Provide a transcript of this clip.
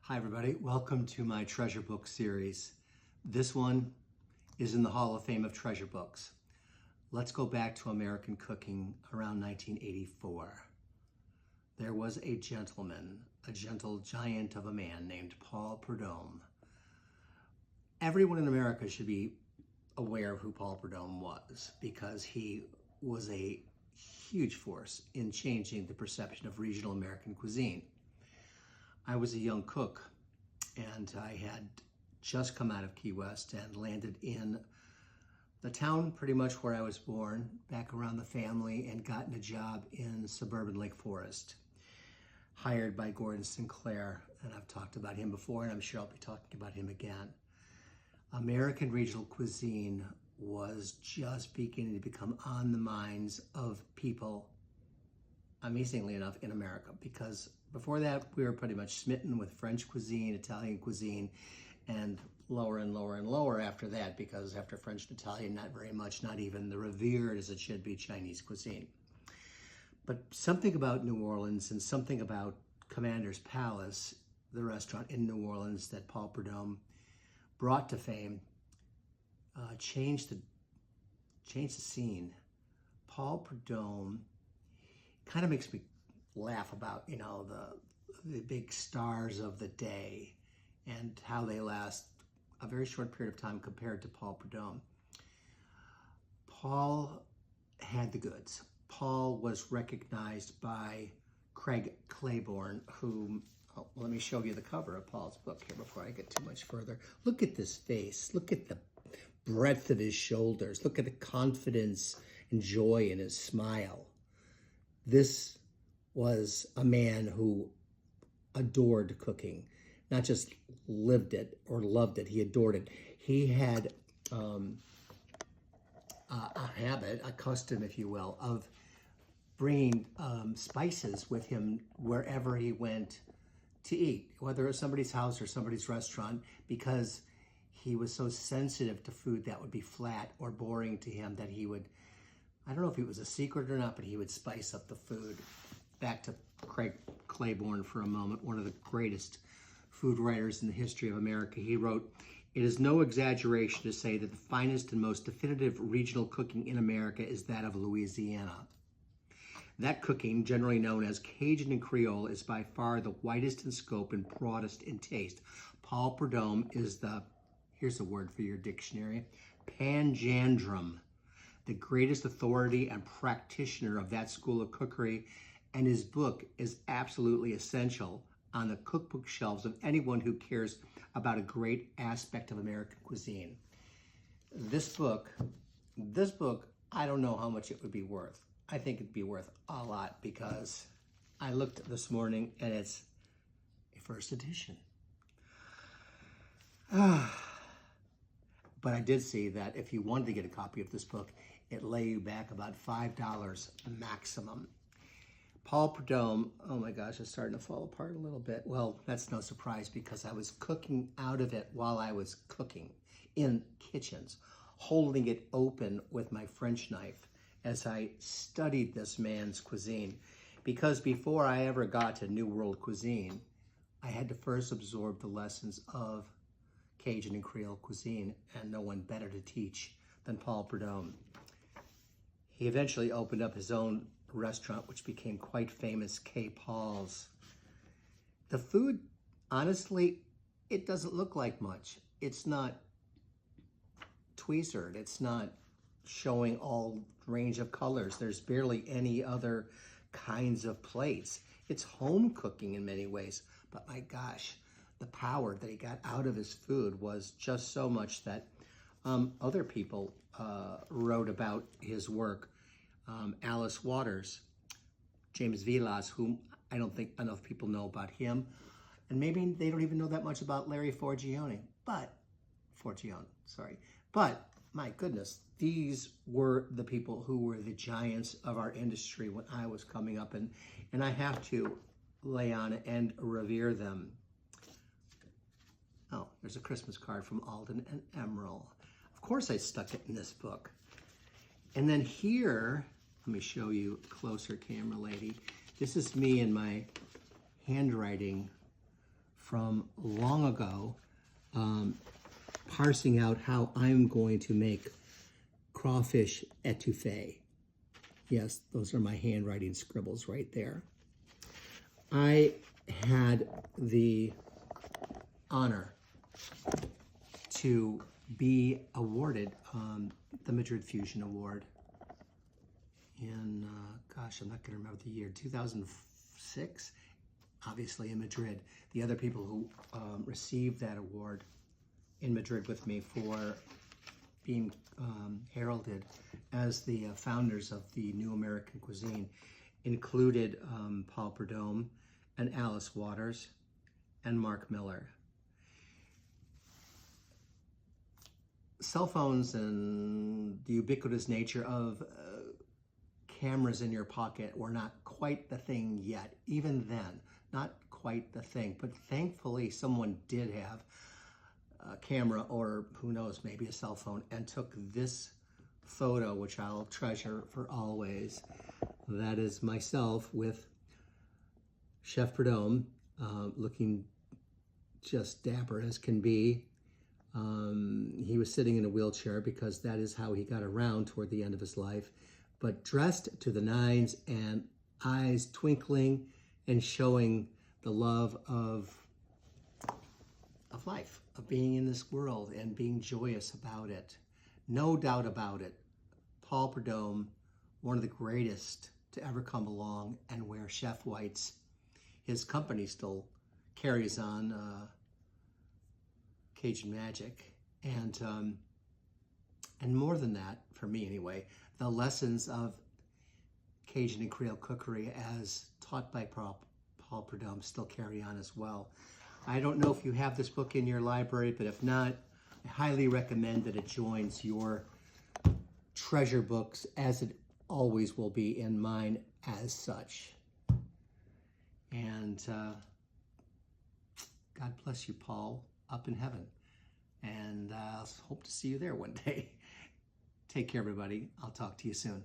Hi everybody, welcome to my treasure book series. This one is in the Hall of Fame of treasure books. Let's go back to American cooking around 1984. There was a gentleman, a gentle giant of a man named Paul Prudhomme. Everyone in America should be aware of who Paul Prudhomme was because he was a huge force in changing the perception of regional American cuisine. I was a young cook and I had just come out of Key West and landed in the town pretty much where I was born, back around the family, and gotten a job in suburban Lake Forest, hired by Gordon Sinclair. And I've talked about him before, and I'm sure I'll be talking about him again. American regional cuisine was just beginning to become on the minds of people, amazingly enough, in America, because before that we were pretty much smitten with French cuisine, Italian cuisine, and lower and lower and lower after that, because after French and Italian, not very much, not even the revered as it should be Chinese cuisine. But something about New Orleans and something about Commander's Palace, the restaurant in New Orleans that Paul Prudhomme brought to fame, changed the scene. Paul Prudhomme kind of makes me laugh about, the big stars of the day and how they last a very short period of time compared to Paul Prudhomme. Paul had the goods. Paul was recognized by Craig Claiborne, who, let me show you the cover of Paul's book here before I get too much further. Look at this face. Look at the breadth of his shoulders. Look at the confidence and joy in his smile. This was a man who adored cooking, not just lived it or loved it, he adored it. He had a habit, a custom, if you will, of bringing spices with him wherever he went to eat, whether it was somebody's house or somebody's restaurant, because he was so sensitive to food that would be flat or boring to him that he would, I don't know if it was a secret or not, but he would spice up the food. Back to Craig Claiborne for a moment, one of the greatest food writers in the history of America. He wrote, "It is no exaggeration to say that the finest and most definitive regional cooking in America is that of Louisiana. That cooking, generally known as Cajun and Creole, is by far the widest in scope and broadest in taste. Paul Prudhomme is the," here's a word for your dictionary, "panjandrum, the greatest authority and practitioner of that school of cookery, and his book is absolutely essential on the cookbook shelves of anyone who cares about a great aspect of American cuisine." This book, I don't know how much it would be worth. I think it'd be worth a lot because I looked this morning and it's a first edition. But I did see that if you wanted to get a copy of this book, it lay you back about $5 maximum. Paul Prudhomme, oh my gosh, it's starting to fall apart a little bit. Well, that's no surprise because I was cooking out of it while I was cooking in kitchens, holding it open with my French knife as I studied this man's cuisine. Because before I ever got to New World cuisine, I had to first absorb the lessons of Cajun and Creole cuisine, and no one better to teach than Paul Prudhomme. He eventually opened up his own restaurant, which became quite famous, K. Paul's. The food, honestly, it doesn't look like much. It's not tweezered. It's not showing all range of colors. There's barely any other kinds of plates. It's home cooking in many ways, but my gosh, the power that he got out of his food was just so much that other people wrote about his work. Alice Waters, James Vilas, whom I don't think enough people know about him, and maybe they don't even know that much about Larry Forgione, but my goodness, these were the people who were the giants of our industry when I was coming up, and I have to lay on and revere them. Oh, there's a Christmas card from Alden and Emerald. Of course I stuck it in this book. And then here, let me show you closer, camera lady. This is me in my handwriting from long ago, parsing out how I'm going to make crawfish etouffee. Yes, those are my handwriting scribbles right there. I had the honor to be awarded the Madrid Fusion Award in, gosh, I'm not going to remember the year, 2006, obviously in Madrid. The other people who received that award in Madrid with me for being heralded as the founders of the new American cuisine included Paul Prudhomme and Alice Waters and Mark Miller. Cell phones and the ubiquitous nature of cameras in your pocket were not quite the thing yet. Even then, not quite the thing. But thankfully, someone did have a camera, or who knows, maybe a cell phone, and took this photo, which I'll treasure for always. That is myself with Chef Prudhomme, looking just dapper as can be. He was sitting in a wheelchair because that is how he got around toward the end of his life, but dressed to the nines and eyes twinkling and showing the love of life, of being in this world and being joyous about it. No doubt about it. Paul Prudhomme, one of the greatest to ever come along, and where Chef White's, his company still carries on, Cajun Magic, and more than that, for me anyway, the lessons of Cajun and Creole cookery as taught by Paul Prudhomme still carry on as well. I don't know if you have this book in your library, but if not, I highly recommend that it joins your treasure books, as it always will be in mine as such. And God bless you, Paul, up in heaven. And I hope to see you there one day. Take care, everybody. I'll talk to you soon.